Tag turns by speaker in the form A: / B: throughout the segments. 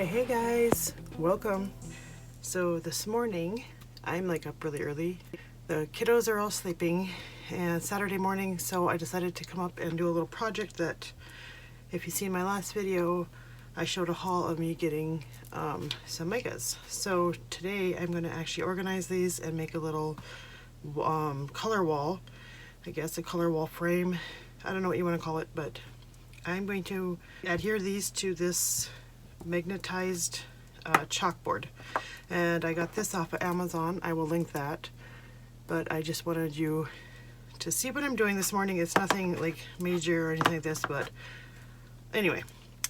A: Hey guys, welcome. So this morning I'm like up really early. The kiddos are all sleeping and Saturday morning, so I decided to come up and do a little project that, if you see my last video, I showed a haul of me getting some micas. So today I'm going to actually organize these and make a little color wall, I guess a color wall frame. I don't know what you want to call it, but I'm going to adhere these to this magnetized chalkboard, and I got this off of Amazon. I will link that, but I just wanted you to see what I'm doing this morning. It's nothing like major or anything like this, but anyway,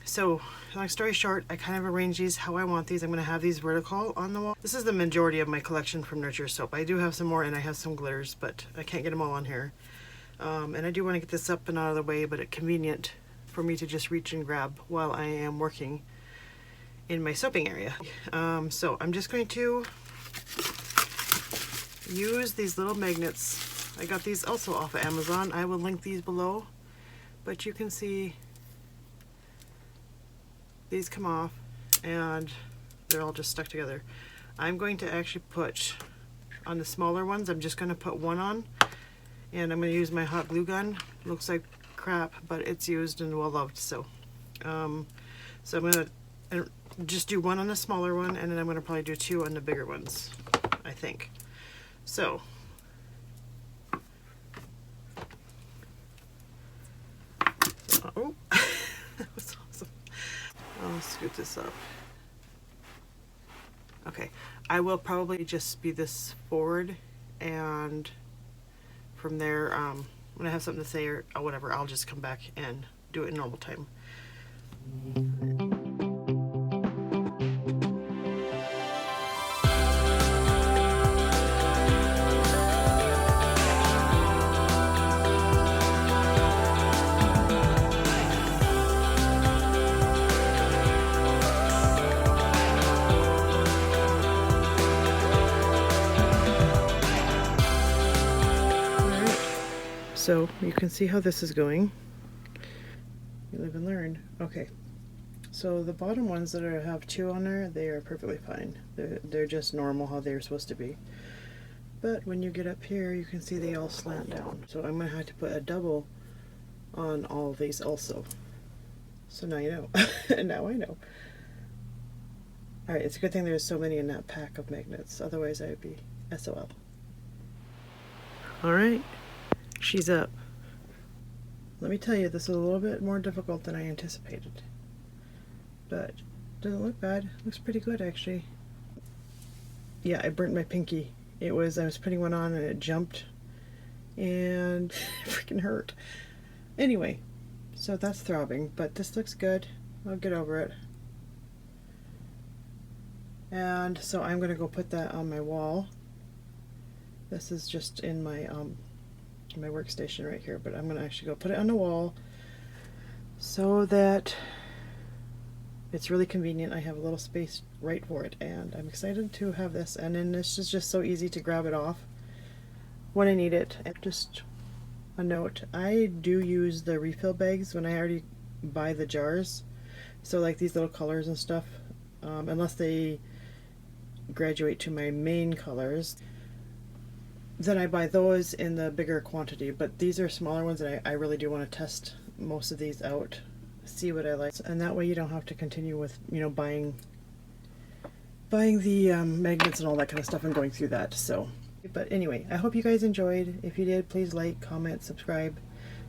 A: so long story short, I kind of arrange these how I want these. I'm going to have these vertical on the wall. This is the majority of my collection from Nurture Soap. I do have some more and I have some glitters, but I can't get them all on here. And I do want to get this up and out of the way, but it's convenient for me to just reach and grab while I am working in my soaping area. So I'm just going to use these little magnets. I got these also off of Amazon. I will link these below, but you can see these come off and they're all just stuck together. I'm going to actually put on the smaller ones, I'm just going to put one on, and I'm going to use my hot glue gun. Looks like crap, but it's used and well loved. So so I'm going to just do one on the smaller one, and then I'm going to probably do two on the bigger ones, I think. So oh that was awesome. I'll scoot this up. Okay, I will probably just speed this forward, and from there, when I have something to say or whatever, I'll just come back and do it in normal time. So you can see how this is going. You live and learn. Okay, so the bottom ones that have two on there, they are perfectly fine. They're just normal how they're supposed to be. But when you get up here, you can see they all slant down. So I'm going to have to put a double on all of these also. So now you know. Now I know. Alright, it's a good thing there's so many in that pack of magnets. Otherwise I would be SOL. Alright. She's up. Let me tell you, this is a little bit more difficult than I anticipated, but doesn't look bad. Looks pretty good actually. Yeah, I burnt my pinky. I was putting one on and it jumped and it freaking hurt. Anyway, so that's throbbing, but this looks good. I'll get over it. And so I'm gonna go put that on my wall. This is just in my my workstation right here, but I'm going to actually go put it on the wall so that it's really convenient. I have a little space right for it, and I'm excited to have this. And then this is just so easy to grab it off when I need it. And just a note, I do use the refill bags when I already buy the jars, so like these little colors and stuff, unless they graduate to my main colors, then I buy those in the bigger quantity. But these are smaller ones, and I really do want to test most of these out, see what I like, and that way you don't have to continue with, you know, buying the magnets and all that kind of stuff and going through that. So, but anyway, I hope you guys enjoyed. If you did, please like, comment, subscribe,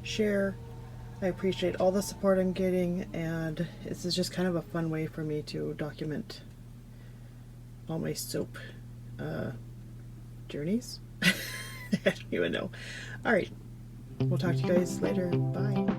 A: share. I appreciate all the support I'm getting, and this is just kind of a fun way for me to document all my soap journeys. I don't even know. Alright, we'll talk to you guys later. Bye.